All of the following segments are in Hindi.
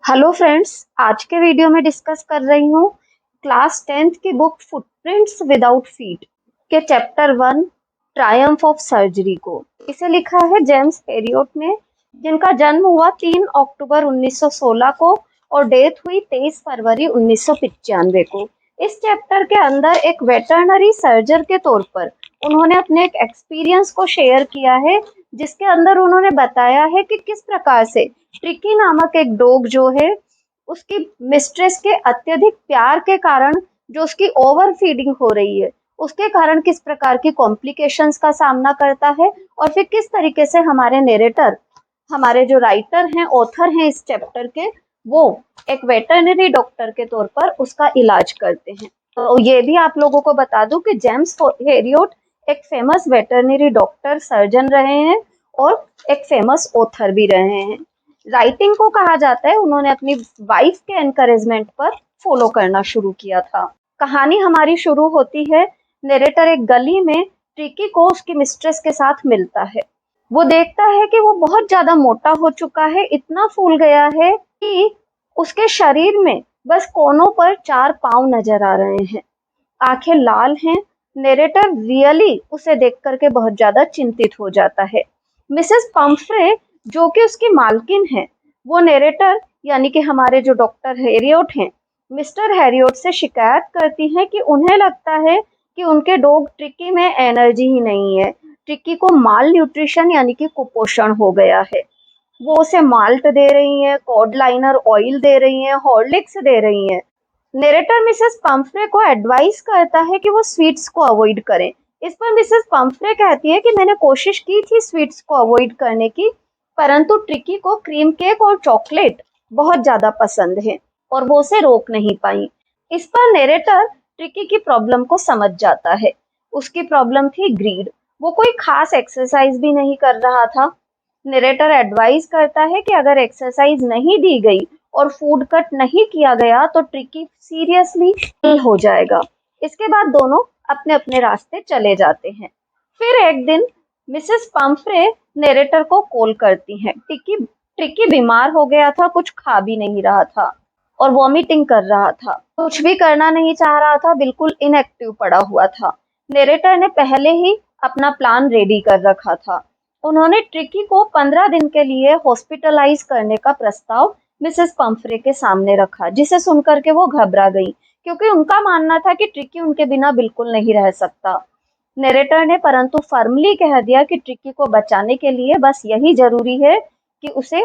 हेलो फ्रेंड्स, आज के वीडियो में डिस्कस कर रही हूँ क्लास 10th की बुक फुटप्रिंट्स विदाउट फीट के चैप्टर 1 ट्रायम्फ ऑफ सर्जरी को। इसे लिखा है जेम्स हेरियोट ने, जिनका जन्म हुआ 3 अक्टूबर 1916 को और डेथ हुई 23 फरवरी 1995 को। इस चैप्टर के अंदर एक वेटरनरी सर्जन के तौर पर उन्होंने अपने एक एक्सपीरियंस को शेयर किया है, जिसके अंदर उन्होंने बताया है कि किस प्रकार से ट्रिकी नामक एक डॉग जो है, उसकी मिस्ट्रेस के अत्यधिक प्यार के कारण जो उसकी ओवर फीडिंग हो रही है, उसके कारण किस प्रकार की कॉम्प्लिकेशंस का सामना करता है, और फिर किस तरीके से हमारे नरेटर, हमारे जो राइटर हैं, ऑथर हैं इस चैप्टर के, वो एक वेटरनरी डॉक्टर के तौर पर उसका इलाज करते हैं। तो ये भी आप लोगों को बता दूं कि जेम्स हेरियोट एक फेमस वेटरनरी डॉक्टर सर्जन रहे हैं और एक फेमस ऑथर भी रहे हैं। राइटिंग को कहा जाता है उन्होंने अपनी वाइफ के एनकरेजमेंट पर फॉलो करना शुरू किया था। कहानी हमारी शुरू होती है, नरेटर एक गली में ट्रिकी को उसकी मिस्ट्रेस के साथ मिलता है। वो देखता है कि वो बहुत ज्यादा मोटा हो चुका है, इतना फूल गया है कि उसके शरीर में बस कोनों पर 4 पाँव नजर आ रहे हैं, आंखें लाल हैं। नरेटर रियली उसे देख करके बहुत ज्यादा चिंतित हो जाता है। मिसेस पंफ्रे जो कि उसकी मालकिन है, वो नरेटर यानी कि हमारे जो डॉक्टर हैरियोट हैं, मिस्टर हैरियोट से शिकायत करती हैं कि उन्हें लगता है कि उनके डॉग ट्रिकी में एनर्जी ही नहीं है, ट्रिकी को माल न्यूट्रिशन यानी कि कुपोषण हो गया है। वो उसे माल्ट दे रही हैं, कॉड लाइनर ऑयल दे रही हैं, हॉर्लिक्स दे रही हैं। नरेटर मिसेस पंफ्रे को एडवाइस करता है कि वो स्वीट्स को अवॉइड करें। इस पर मिसेस पंफ्रे कहती है कि मैंने कोशिश की थी स्वीट्स को अवॉइड करने की, परंतु ट्रिकी को क्रीम केक और चॉकलेट बहुत ज्यादा पसंद है और वो उसे रोक नहीं पाई। इस पर नरेटर ट्रिकी की प्रॉब्लम को समझ जाता है। उसकी प्रॉब्लम थी ग्रीड। वो कोई खास एक्सरसाइज भी नहीं कर रहा था। नरेटर एडवाइस करता है कि अगर एक्सरसाइज नहीं दी गई और फूड कट नहीं किया गया तो ट्रिकी सीरियसली इल हो जाएगा। इसके बाद दोनों अपने अपने रास्ते चले जाते हैं। फिर एक दिन मिसेस पंफ्रे नरेटर को कॉल करती हैं। ट्रिकी बीमार हो गया था, कुछ खा भी नहीं रहा था और वॉमिटिंग कर रहा था, कुछ भी करना नहीं चाह रहा था, बिल्कुल इनएक्टिव पड़ा हुआ था। नरेटर ने पहले ही अपना प्लान रेडी कर रखा था। उन्होंने ट्रिकी को 15 दिन के लिए हॉस्पिटलाइज करने का प्रस्ताव मिसेस पंफ्रे के सामने रखा, जिसे सुनकर के वो घबरा गई, क्योंकि उनका मानना था कि ट्रिकी उनके बिना बिल्कुल नहीं रह सकता। नरेटर ने परंतु फर्मली कह दिया कि ट्रिकी को बचाने के लिए बस यही जरूरी है कि उसे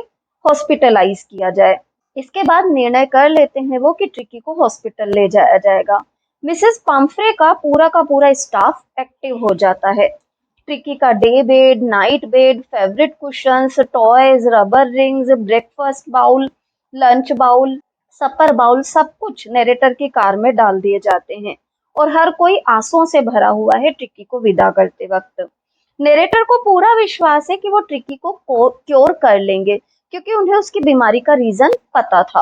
हॉस्पिटलाइज किया जाए। इसके बाद निर्णय कर लेते हैं वो कि ट्रिकी को हॉस्पिटल ले जाया जाएगा। मिसेस पंफ्रे का पूरा स्टाफ एक्टिव हो जाता है। ट्रिकी का day bed, night bed, favourite cushions, toys, rubber rings, breakfast bowl, lunch bowl, supper bowl, सब कुछ नरेटर की कार में डाल दिए जाते हैं और हर कोई आंसुओं से भरा हुआ है ट्रिकी को विदा करते वक्त। नरेटर को पूरा विश्वास है कि वो ट्रिकी को क्योर कर लेंगे, क्योंकि उन्हें उसकी बीमारी का रीजन पता था।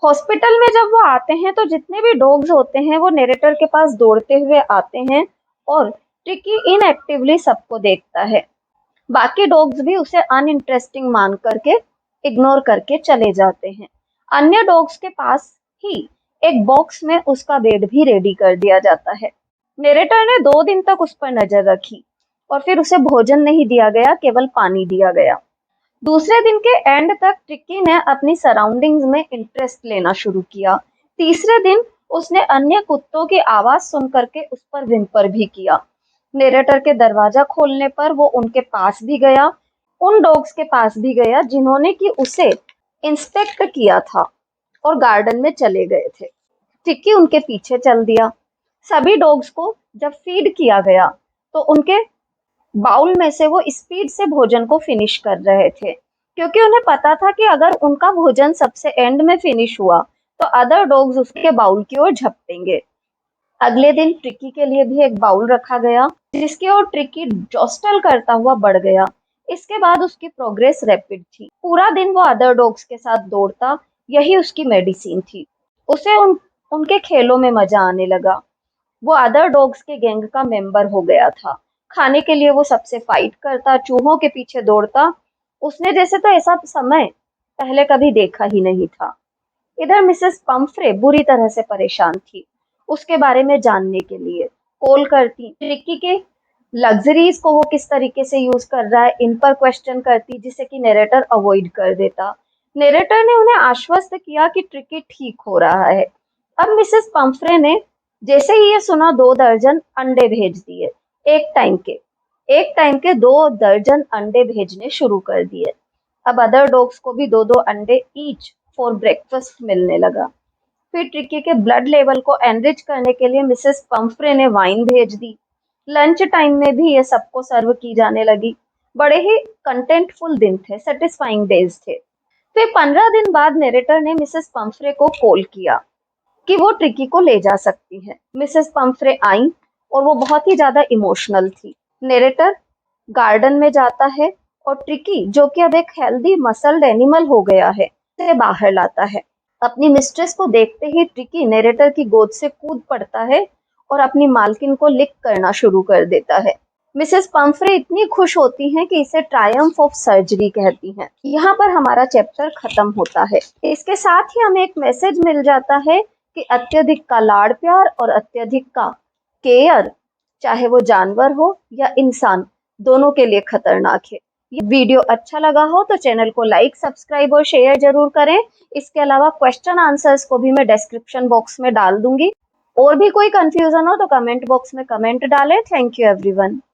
हॉस्पिटल में जब वो आते हैं तो जितने भी डॉग्स होते हैं वो नरेटर के पास दौड़ते हुए आते हैं और ट्रिकी इनएक्टिवली सबको देखता है। बाकी डॉग्स भी उसे अनइंटरेस्टिंग मान करके इग्नोर करके चले जाते हैं। अन्य डॉग्स के पास ही एक बॉक्स में उसका बेड भी रेडी कर दिया जाता है। नरेटर ने 2 दिन तक उस पर नजर रखी और फिर उसे भोजन नहीं दिया गया, केवल पानी दिया गया। दूसरे दिन के एंड तक ट्रिकी ने अपनी सराउंडिंग्स में इंटरेस्ट लेना शुरू किया। तीसरे दिन उसने अन्य कुत्तों की आवाज सुन करके उस पर विम्पर भी किया। नरेटर के दरवाजा खोलने पर वो उनके पास भी गया, उन डॉग्स के पास भी गया जिन्होंने कि उसे इंस्पेक्ट किया था और गार्डन में चले गए थे। ट्रिकी उनके पीछे चल दिया। सभी डॉग्स को जब फीड किया गया तो उनके बाउल में से वो स्पीड से भोजन को फिनिश कर रहे थे, क्योंकि उन्हें पता था कि अगर उनका भोजन सबसे एंड में फिनिश हुआ तो अदर डॉग्स उसके बाउल की ओर झपटेंगे। अगले दिन ट्रिकी के लिए भी एक बाउल रखा गया, जिसकी ओर ट्रिकी जॉस्टल करता हुआ बढ़ गया। इसके बाद उसकी प्रोग्रेस रैपिड थी। पूरा दिन वो अदर डॉग्स के साथ दौड़ता, यही उसकी मेडिसिन थी। उसे उनके खेलों में मजा आने लगा। वो अदर डॉग्स के गैंग का मेंबर हो गया था। खाने के लिए वो सबसे फाइट करता, चूहों के पीछे दौड़ता। उसने जैसे तो ऐसा समय पहले कभी देखा ही नहीं था। इधर मिसेस पंफ्रे बुरी तरह से परेशान थी। उसके बारे में जानने के लिए कॉल करती, ट्रिकी के लग्जरीज को वो किस तरीके से यूज कर रहा है इन पर क्वेश्चन करती, जिससे कि नरेटर अवॉइड कर देता। नरेटर ने उन्हें आश्वस्त किया कि ट्रिकी ठीक हो रहा है। अब मिसेस पंफ्रे ने जैसे ही ये सुना 2 दर्जन अंडे भेज दिए। एक टाइम के एक टाइम के 2 दर्जन अंडे भेजने शुरू कर दिए। अब अदर डॉग्स को भी 2-2 अंडे ईच फॉर ब्रेकफास्ट मिलने लगा। फिर ट्रिकी के ब्लड लेवल को एनरिच करने के लिए मिसेस पंफ्रे ने वाइन भेज दी। लंच टाइम में भी ये सबको सर्व की जाने लगी। बड़े ही कंटेंटफुल दिन थे, सेटिस्फाइंग डेज थे। फिर 15 दिन बाद नरेटर ने मिसेस पंफ्रे को कॉल किया कि वो ट्रिकी को ले जा सकती है। मिसेस पंफ्रे आई और वो बहुत ही ज्यादा इमोशनल थी। नरेटर गार्डन में जाता है और ट्रिकी, जो कि अब एक हेल्दी मसल्ड एनिमल हो गया है, से बाहर लाता है। अपनी मिस्ट्रेस को देखते ही ट्रिकी नरेटर की गोद से कूद पड़ता है और अपनी मालकिन को लिक करना शुरू कर देता है। मिसेस पंफ्रे इतनी खुश होती हैं कि इसे ट्रायम्फ ऑफ सर्जरी कहती हैं। यहाँ पर हमारा चैप्टर खत्म होता है। इसके साथ ही हमें एक मैसेज मिल जाता है कि अत्यधिक का लाड़ प्यार और अत्यधिक का केयर, चाहे वो जानवर हो या इंसान, दोनों के लिए खतरनाक है। ये वीडियो अच्छा लगा हो तो चैनल को लाइक, सब्सक्राइब और शेयर जरूर करें। इसके अलावा क्वेश्चन आंसर्स को भी मैं डिस्क्रिप्शन बॉक्स में डाल दूंगी। और भी कोई कंफ्यूजन हो तो कमेंट बॉक्स में कमेंट डालें। Thank you everyone.